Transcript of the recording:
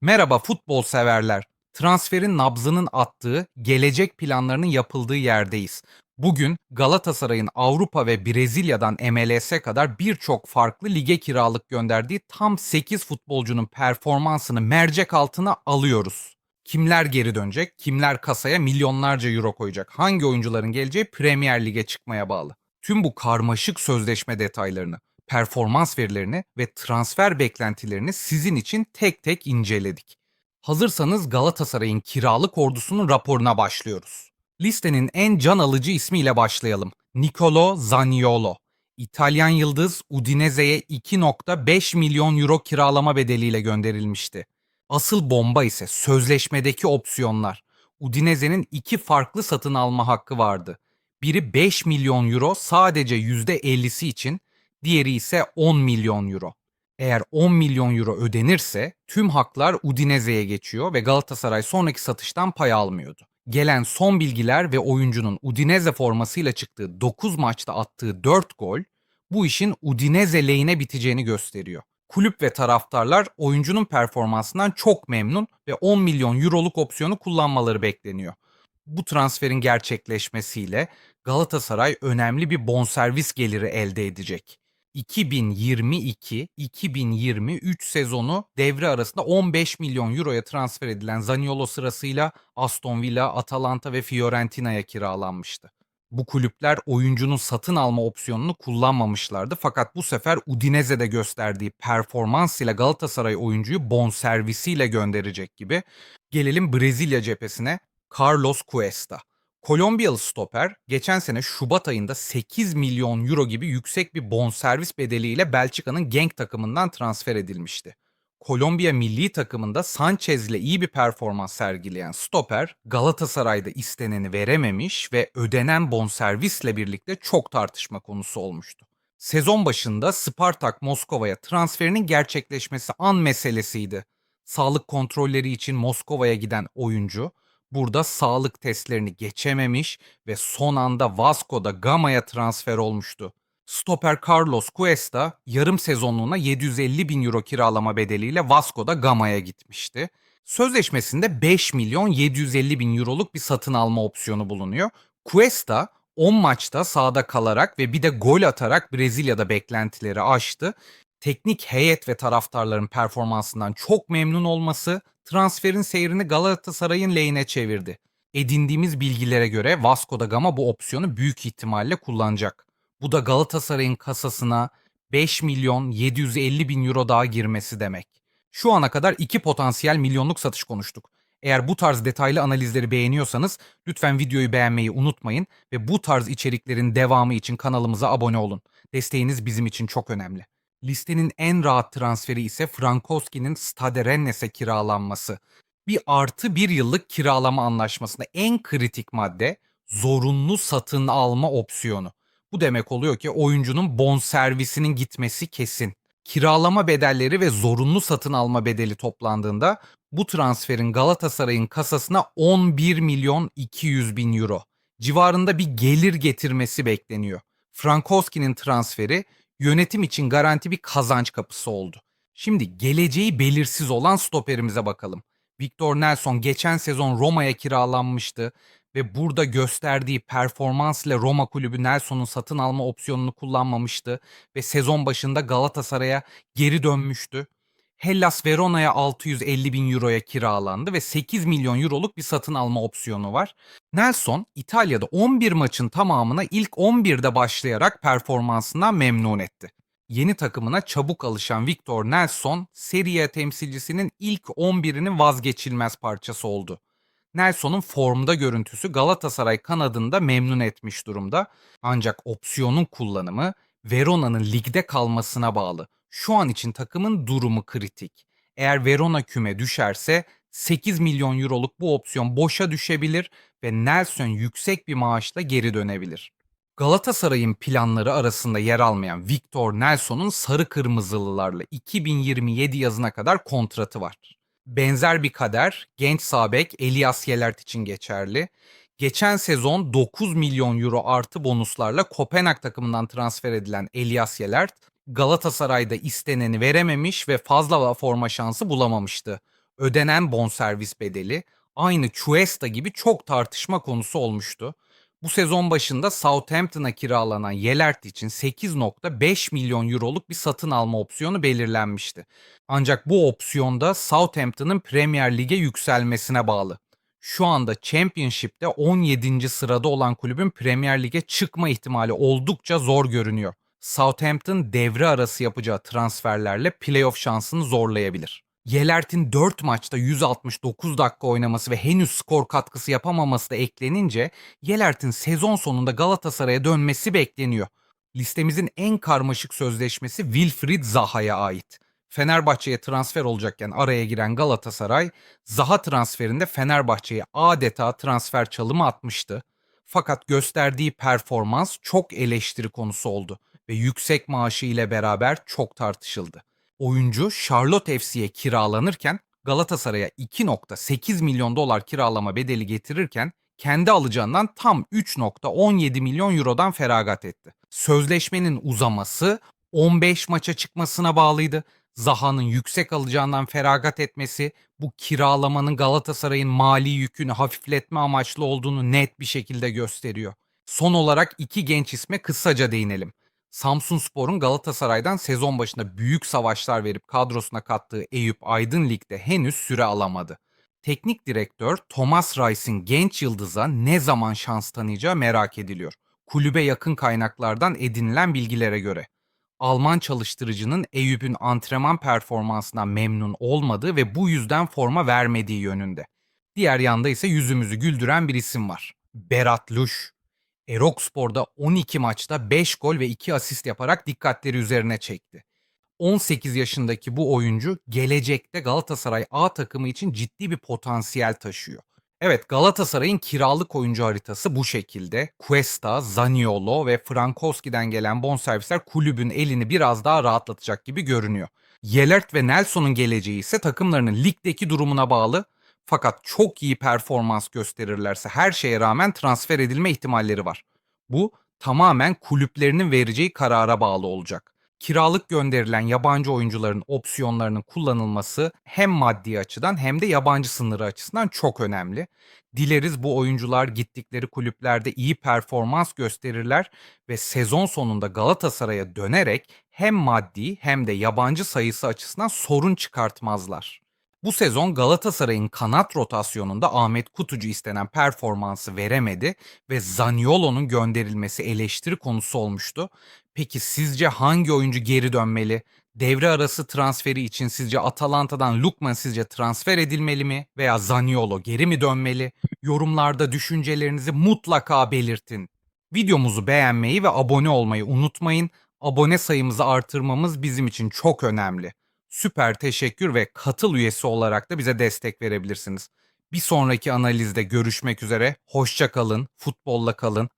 Merhaba futbol severler. Transferin nabzının attığı, gelecek planlarının yapıldığı yerdeyiz. Bugün Galatasaray'ın Avrupa ve Brezilya'dan MLS'e kadar birçok farklı lige kiralık gönderdiği tam 8 futbolcunun performansını mercek altına alıyoruz. Kimler geri dönecek, kimler kasaya milyonlarca euro koyacak, hangi oyuncuların geleceği Premier Lig'e çıkmaya bağlı. Tüm bu karmaşık sözleşme detaylarını, performans verilerini ve transfer beklentilerini sizin için tek tek inceledik. Hazırsanız Galatasaray'ın kiralık ordusunun raporuna başlıyoruz. Listenin en can alıcı ismiyle başlayalım. Nicolo Zaniolo. İtalyan yıldız Udinese'ye 2,5 milyon euro kiralama bedeliyle gönderilmişti. Asıl bomba ise sözleşmedeki opsiyonlar. Udinese'nin iki farklı satın alma hakkı vardı. Biri 5 milyon euro sadece %50'si için, diğeri ise 10 milyon euro. Eğer 10 milyon euro ödenirse tüm haklar Udinese'ye geçiyor ve Galatasaray sonraki satıştan pay almıyordu. Gelen son bilgiler ve oyuncunun Udinese formasıyla çıktığı 9 maçta attığı 4 gol bu işin Udinese lehine biteceğini gösteriyor. Kulüp ve taraftarlar oyuncunun performansından çok memnun ve 10 milyon euroluk opsiyonu kullanmaları bekleniyor. Bu transferin gerçekleşmesiyle Galatasaray önemli bir bonservis geliri elde edecek. 2022-2023 sezonu devre arasında 15 milyon euroya transfer edilen Zaniolo sırasıyla Aston Villa, Atalanta ve Fiorentina'ya kiralanmıştı. Bu kulüpler oyuncunun satın alma opsiyonunu kullanmamışlardı fakat bu sefer Udinese'de gösterdiği performans ile Galatasaray oyuncuyu bonservisiyle gönderecek gibi. Gelelim Brezilya cephesine. Carlos Cuesta. Kolombiyalı stoper geçen sene Şubat ayında 8 milyon euro gibi yüksek bir bonservis bedeliyle Belçika'nın Genk takımından transfer edilmişti. Kolombiya milli takımında Sanchez ile iyi bir performans sergileyen stoper Galatasaray'da isteneni verememiş ve ödenen bonservisle birlikte çok tartışma konusu olmuştu. Sezon başında Spartak Moskova'ya transferinin gerçekleşmesi an meselesiydi. Sağlık kontrolleri için Moskova'ya giden oyuncu burada sağlık testlerini geçememiş ve son anda Vasco da Gama'ya transfer olmuştu. Stoper Carlos Cuesta yarım sezonluğuna 750 bin euro kiralama bedeliyle Vasco da Gama'ya gitmişti. Sözleşmesinde 5 milyon 750 bin euroluk bir satın alma opsiyonu bulunuyor. Cuesta 10 maçta sahada kalarak ve bir de gol atarak Brezilya'da beklentileri aştı. Teknik heyet ve taraftarların performansından çok memnun olması transferin seyrini Galatasaray'ın lehine çevirdi. Edindiğimiz bilgilere göre Vasco da Gama bu opsiyonu büyük ihtimalle kullanacak. Bu da Galatasaray'ın kasasına 5 milyon 750 bin euro daha girmesi demek. Şu ana kadar iki potansiyel milyonluk satış konuştuk. Eğer bu tarz detaylı analizleri beğeniyorsanız lütfen videoyu beğenmeyi unutmayın ve bu tarz içeriklerin devamı için kanalımıza abone olun. Desteğiniz bizim için çok önemli. Listenin en rahat transferi ise Frankowski'nin Stade Rennes'e kiralanması. Bir artı bir yıllık kiralama anlaşmasında en kritik madde zorunlu satın alma opsiyonu. Bu demek oluyor ki oyuncunun bonservisinin gitmesi kesin. Kiralama bedelleri ve zorunlu satın alma bedeli toplandığında bu transferin Galatasaray'ın kasasına 11 milyon 200 bin euro civarında bir gelir getirmesi bekleniyor. Frankowski'nin transferi yönetim için garanti bir kazanç kapısı oldu. Şimdi geleceği belirsiz olan stoperimize bakalım. Victor Nelson geçen sezon Roma'ya kiralanmıştı ve burada gösterdiği performans ile Roma kulübü Nelson'un satın alma opsiyonunu kullanmamıştı ve sezon başında Galatasaray'a geri dönmüştü. Hellas Verona'ya 650 bin euroya kiralandı ve 8 milyon euroluk bir satın alma opsiyonu var. Nelson İtalya'da 11 maçın tamamına ilk 11'de başlayarak performansından memnun etti. Yeni takımına çabuk alışan Victor Nelson, Serie A temsilcisinin ilk 11'inin vazgeçilmez parçası oldu. Nelson'un formda görüntüsü Galatasaray kanadında memnun etmiş durumda. Ancak opsiyonun kullanımı Verona'nın ligde kalmasına bağlı. Şu an için takımın durumu kritik. Eğer Verona küme düşerse 8 milyon euroluk bu opsiyon boşa düşebilir ve Nelson yüksek bir maaşla geri dönebilir. Galatasaray'ın planları arasında yer almayan Victor Nelson'un sarı kırmızılılarla 2027 yazına kadar kontratı var. Benzer bir kader genç sağ bek Elias Yelert için geçerli. Geçen sezon 9 milyon euro artı bonuslarla Kopenhag takımından transfer edilen Elias Yelert, Galatasaray'da isteneni verememiş ve fazla forma şansı bulamamıştı. Ödenen bonservis bedeli aynı Cuesta gibi çok tartışma konusu olmuştu. Bu sezon başında Southampton'a kiralanan Yelert için 8,5 milyon euroluk bir satın alma opsiyonu belirlenmişti. Ancak bu opsiyonda Southampton'ın Premier Lig'e yükselmesine bağlı. Şu anda Championship'te 17. sırada olan kulübün Premier Lig'e çıkma ihtimali oldukça zor görünüyor. Southampton devre arası yapacağı transferlerle playoff şansını zorlayabilir. Yelert'in 4 maçta 169 dakika oynaması ve henüz skor katkısı yapamaması da eklenince Yelert'in sezon sonunda Galatasaray'a dönmesi bekleniyor. Listemizin en karmaşık sözleşmesi Wilfried Zaha'ya ait. Fenerbahçe'ye transfer olacakken araya giren Galatasaray, Zaha transferinde Fenerbahçe'ye adeta transfer çalımı atmıştı. Fakat gösterdiği performans çok eleştiri konusu oldu ve yüksek maaşı ile beraber çok tartışıldı. Oyuncu Charlotte FC'ye kiralanırken Galatasaray'a 2,8 milyon dolar kiralama bedeli getirirken kendi alacağından tam 3,17 milyon eurodan feragat etti. Sözleşmenin uzaması 15 maça çıkmasına bağlıydı. Zaha'nın yüksek alacağından feragat etmesi bu kiralamanın Galatasaray'ın mali yükünü hafifletme amaçlı olduğunu net bir şekilde gösteriyor. Son olarak iki genç isme kısaca değinelim. Samsunspor'un Galatasaray'dan sezon başında büyük savaşlar verip kadrosuna kattığı Eyüp Aydın Lig'de henüz süre alamadı. Teknik direktör Thomas Reis'in genç yıldıza ne zaman şans tanıyacağı merak ediliyor. Kulübe yakın kaynaklardan edinilen bilgilere göre. Alman çalıştırıcının Eyüp'ün antrenman performansından memnun olmadığı ve bu yüzden forma vermediği yönünde. Diğer yanda ise yüzümüzü güldüren bir isim var. Berat Luş. Erokspor'da 12 maçta 5 gol ve 2 asist yaparak dikkatleri üzerine çekti. 18 yaşındaki bu oyuncu gelecekte Galatasaray A takımı için ciddi bir potansiyel taşıyor. Evet, Galatasaray'ın kiralık oyuncu haritası bu şekilde. Cuesta, Zaniolo ve Frankowski'den gelen bonservisler kulübün elini biraz daha rahatlatacak gibi görünüyor. Yelert ve Nelson'un geleceği ise takımlarının ligdeki durumuna bağlı. Fakat çok iyi performans gösterirlerse her şeye rağmen transfer edilme ihtimalleri var. Bu tamamen kulüplerinin vereceği karara bağlı olacak. Kiralık gönderilen yabancı oyuncuların opsiyonlarının kullanılması hem maddi açıdan hem de yabancı sınırı açısından çok önemli. Dileriz bu oyuncular gittikleri kulüplerde iyi performans gösterirler ve sezon sonunda Galatasaray'a dönerek hem maddi hem de yabancı sayısı açısından sorun çıkartmazlar. Bu sezon Galatasaray'ın kanat rotasyonunda Ahmet Kutucu istenen performansı veremedi ve Zaniolo'nun gönderilmesi eleştiri konusu olmuştu. Peki sizce hangi oyuncu geri dönmeli? Devre arası transferi için sizce Atalanta'dan Lookman sizce transfer edilmeli mi? Veya Zaniolo geri mi dönmeli? Yorumlarda düşüncelerinizi mutlaka belirtin. Videomuzu beğenmeyi ve abone olmayı unutmayın. Abone sayımızı artırmamız bizim için çok önemli. Süper teşekkür ve katıl üyesi olarak da bize destek verebilirsiniz. Bir sonraki analizde görüşmek üzere. Hoşça kalın, futbolla kalın.